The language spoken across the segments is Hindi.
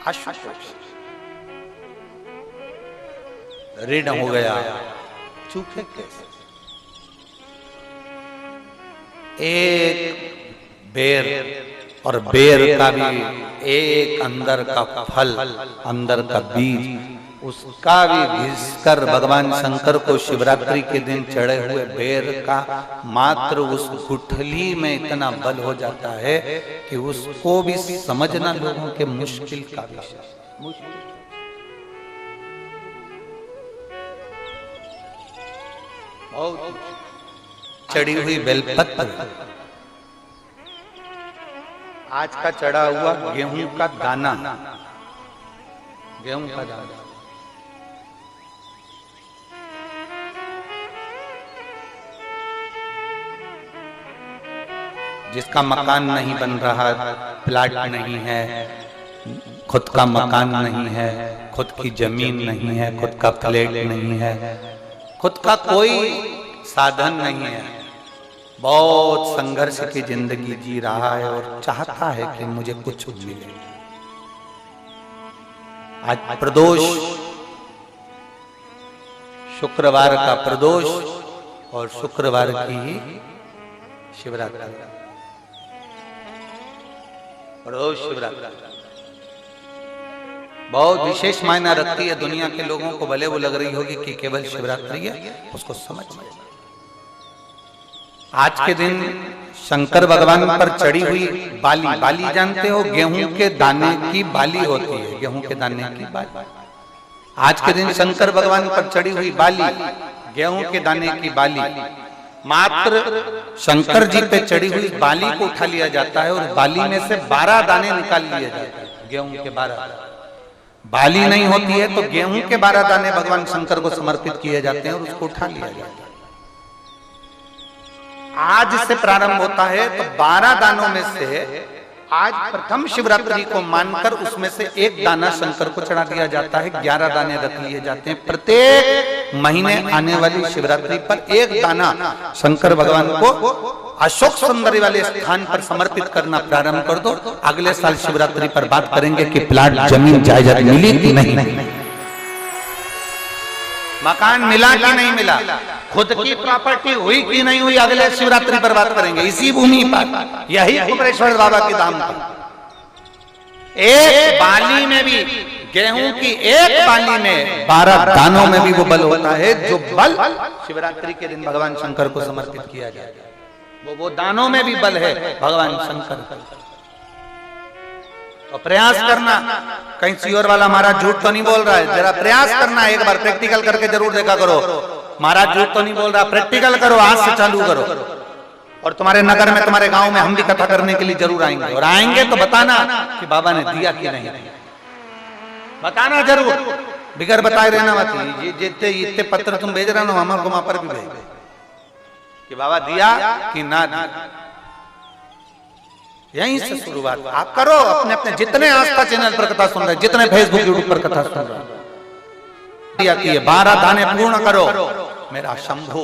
आशुतोष ऋण हो गया, चूके कैसे? एक बेर और बेर का भी एक अंदर का फल, अंदर का बीज, उसका भी घिसकर भगवान शंकर को शिवरात्रि के दिन चढ़े हुए बेर का मात्र उस गुठली में इतना बल हो जाता है कि उसको भी समझना लोगों के मुश्किल का विषय। चढ़ी हुई बेलपत्र, आज का चढ़ा हुआ गेहूं का दाना, गेहूं का दाना, जिसका मकान नहीं बन रहा, प्लाट नहीं है, खुद का मकान नहीं है, खुद की जमीन नहीं है, खुद का फ्लैट नहीं है, खुद का कोई साधन नहीं है, बहुत संघर्ष की जिंदगी जी रहा है और चाहता है कि मुझे कुछ मिले। आज प्रदोष, शुक्रवार का प्रदोष और शुक्रवार की ही शिवरात्रि, प्रदोष शिवरात्रि बहुत विशेष मायना रखती है। दुनिया के लोगों को भले वो लग रही होगी कि केवल शिवरात्रि है, उसको समझ ले। आज के दिन शंकर भगवान पर चढ़ी हुई बाली, बाली जानते हो, गेहूं के दाने की बाली होती है, गेहूं के दाने की बाली। आज के दिन शंकर भगवान पर चढ़ी हुई बाली, गेहूं के दाने की बाली, मात्र शंकर जी पे चढ़ी हुई बाली को उठा लिया जाता है और बाली में से 12 दाने निकाल लिए जाते हैं। गेहूं के 12 बाली नहीं होती है तो गेहूं के 12 दाने भगवान शंकर को समर्पित किए जाते हैं और उसको उठा लिया जाता है। आज से प्रारंभ होता है तो 12 दानों में से आज प्रथम शिवरात्रि को मानकर उसमें से एक दाना शंकर को चढ़ा दिया जाता है, 11 दाने रख लिए जाते हैं। प्रत्येक महीने आने वाली शिवरात्रि पर एक दाना शंकर भगवान को अशोक सुंदरी वाले स्थान पर समर्पित करना प्रारंभ कर दो। अगले साल शिवरात्रि पर बात करेंगे कि प्लाट, जमीन, जायदाद मिली कि नहीं, मकान मिला कि नहीं मिला, खुद की प्रॉपर्टी हुई कि नहीं हुई, अगले शिवरात्रि पर बात करेंगे। इसी भूमि पर, यही कुबेरेश्वर बाबा के धाम पर एक बाली में भी, गेहूं की एक बाली में 12 दानों में भी वो बल होता है जो बल शिवरात्रि के दिन भगवान शंकर को समर्पित किया जाए। वो दानों में भी बल है भगवान शंकर। तो प्रयास करना, कहीं सियोर वाला महाराज झूठ तो नहीं बोल रहा है, जरा प्रयास करना, एक बार प्रैक्टिकल करके जरूर देखा करो। महाराज झूठ तो नहीं बोल रहा, प्रैक्टिकल करो, आज से चालू करो। और तुम्हारे नगर में, तुम्हारे गांव में हम भी कथा करने के लिए जरूर आएंगे, और आएंगे तो बताना कि बाबा ने दिया कि नहीं, बताना जरूर, बिगर बताए रहना मत। जितने इतने पत्र तुम भेज रहे हो हमारे वहां पर भी भेज कि बाबा दिया कि ना दिया। यहीं से शुरुआत आप करो। अपने अपने जितने आस्था चैनल पर कथा सुन रहे, जितने फेसबुक यूट्यूब पर कथा सुन रहे, दिया कि 12 दाने पूर्ण करो। मेरा शंभु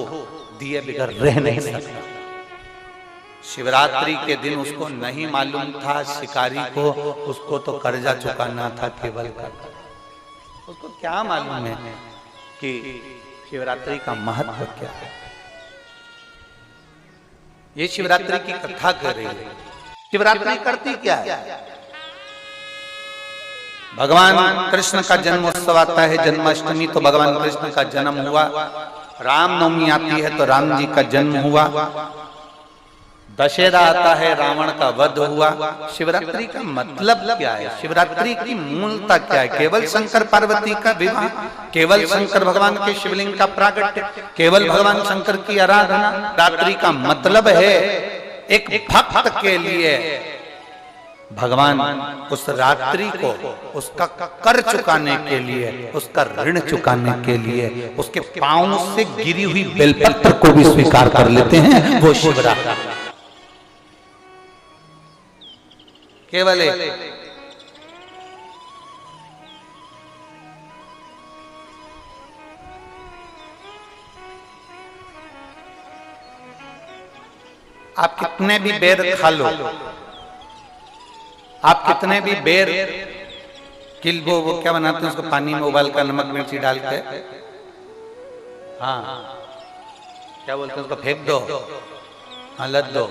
दिए बिगर रह नहीं सकता। शिवरात्रि के दिन उसको नहीं मालूम था, शिकारी को, उसको तो कर्जा चुकाना था केवल कर्जा। उसको क्या मालूम है कि शिवरात्रि का महत्व क्या है। ये शिवरात्रि की कथा कर रही है। शिवरात्रि करती क्या है? भगवान कृष्ण का जन्मोत्सव आता है, जन्माष्टमी, तो भगवान कृष्ण का जन्म हुआ। रामनवमी आती है तो राम जी का जन्म हुआ। दशहरा आता है, रावण का वध हुआ। शिवरात्रि का मतलब क्या है? शिवरात्रि की मूलता क्या है? केवल शंकर पार्वती का विवाह, केवल शंकर भगवान के शिवलिंग का प्रागट्य, केवल भगवान शंकर की आराधना। रात्रि का मतलब है एक भक्त के लिए भगवान उस रात्रि को उसका कर चुकाने के लिए, उसका ऋण चुकाने के लिए उसके पांव से गिरी हुई बेलपत्र को भी स्वीकार कर लेते हैं। वो शिवरात्रि केवल आप कितने भी बेर खा लो, आप कितने भी बेर किल वो क्या बनाते हैं उसको पानी में उबाल कर नमक मिर्ची डाल के, हाँ क्या बोलते हैं उसको, फेंक दो, हाँ लद दो,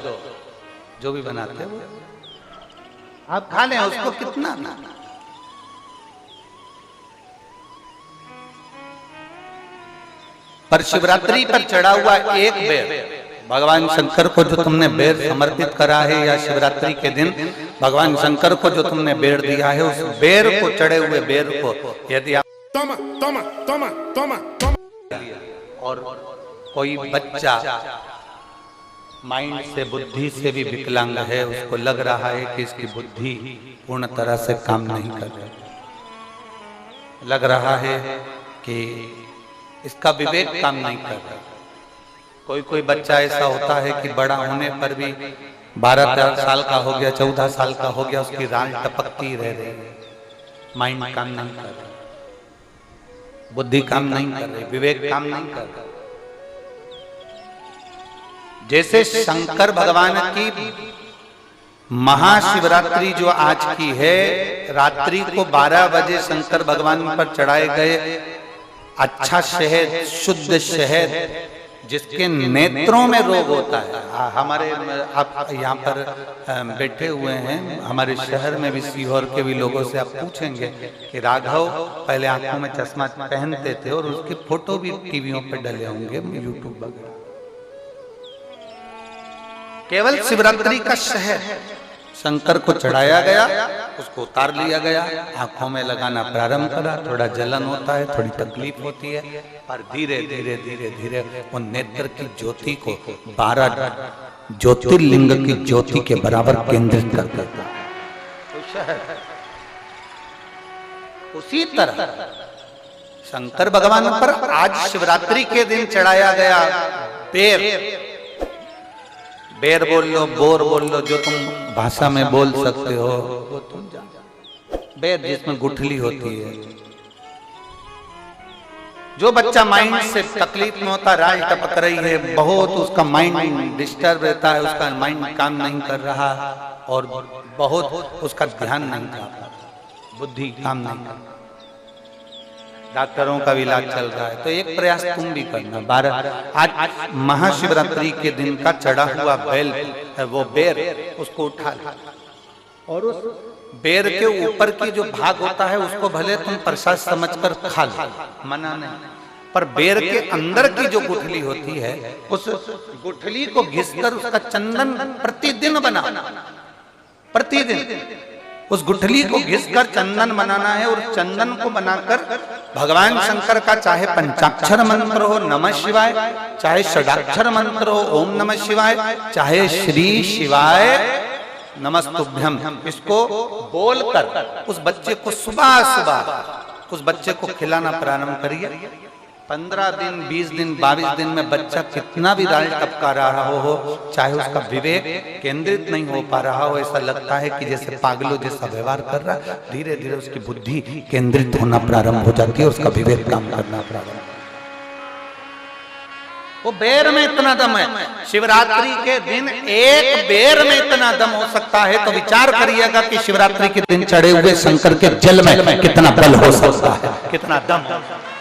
जो भी बनाते हैं वो आप खा लें, उसको कितना ना। पर शिवरात्रि पर चढ़ा हुआ एक बेर भगवान शंकर को जो तुमने बेर समर्पित करा है, या शिवरात्रि के दिन भगवान शंकर को जो तुमने बेर दिया है, उस बेर को, चढ़े हुए बेर को यदि आप और कोई बच्चा माइंड से, बुद्धि से भी विकलांग है, उसको लग रहा है कि इसकी बुद्धि पूर्ण तरह से काम नहीं कर रही, लग रहा है कि इसका विवेक काम नहीं कर रहा, कोई बच्चा ऐसा होता है कि बड़ा होने पर भी 12-13 साल का हो गया, 14 साल का हो गया, उसकी राल टपकती रह रही है, माइंड काम नहीं कर रही, बुद्धि काम नहीं कर रही, विवेक काम नहीं कर रहा। जैसे शंकर भगवान की महाशिवरात्रि जो आज की है, रात्रि को 12 बजे शंकर भगवान पर चढ़ाए गए अच्छा शहद, शुद्ध शहद, जिसके नेत्रों में रोग होता है। हमारे आप यहाँ पर बैठे हुए हैं, हमारे शहर में भी, सीहोर के भी लोगों से आप पूछेंगे कि राघव पहले आंखों में चश्मा पहनते थे, और उसके फोटो भी टीवियों पे डले होंगे, यूट्यूब वगैरह। केवल शिवरात्रि का शहद शंकर को चढ़ाया गया, उसको उतार लिया गया, आंखों में लगाना प्रारंभ करा, थोड़ा जलन होता है, थोड़ी तकलीफ होती है, पर धीरे धीरे धीरे धीरे वो नेत्र की ज्योति को 12 ज्योतिर्लिंग की ज्योति के बराबर केंद्रित कर देता है। उसी तरह शंकर भगवान पर आज शिवरात्रि के दिन चढ़ाया गया बेर बोल लो, बोर बोल लो, जो तुम भाषा में बोल सकते हो वो तुम जानो। बेर जिसमें गुठली होती है, जो बच्चा माइंड से तकलीफ में होता, राल टपक रही है बहुत, उसका माइंड डिस्टर्ब रहता है, उसका माइंड काम नहीं कर रहा, और बहुत उसका ध्यान नहीं कर रहा, बुद्धि काम नहीं कर रहा, डॉक्टरों का भी इलाज चल रहा है, तो एक प्रयास तुम भी करना। 12 आज महाशिवरात्रि के दिन का चढ़ा हुआ बेल, वो बेर, उसको उठा लो, और उस बेर के ऊपर की जो भाग होता है उसको भले तुम प्रसाद समझकर खा लो, मना नहीं, पर बेर के अंदर की जो गुठली होती है, उस गुठली को घिसकर उसका चंदन प्रतिदिन बना, प्रतिदिन उस गुठली को घिसकर चंदन बनाना है, और चंदन को बनाकर भगवान शंकर का चाहे पंचाक्षर मंत्र हो नमः शिवाय, चाहे षडाक्षर मंत्र हो ओम नमः शिवाय, चाहे श्री शिवाय नमस्तुभ्यम, इसको बोलकर उस बच्चे को सुबह सुबह उस बच्चे को खिलाना प्रारंभ करिए। 15 दिन, 20 दिन, 22 दिन में बच्चा कितना भी राल टपका रहा हो, चाहे उसका विवेक केंद्रित नहीं हो पा रहा हो, ऐसा लगता है कि जैसे पागलों जैसा व्यवहार कर रहा, धीरे धीरे उसकी बुद्धि केंद्रित होना प्रारंभ हो जाती है, उसका विवेक काम करना प्रारंभ। वो बेर में इतना दम है, शिवरात्रि के दिन एक बेर में इतना दम हो सकता है, तो विचार करिएगा कि शिवरात्रि के दिन चढ़े हुए शंकर के जल में कितना बल हो सकता है, कितना दम हो सकता है।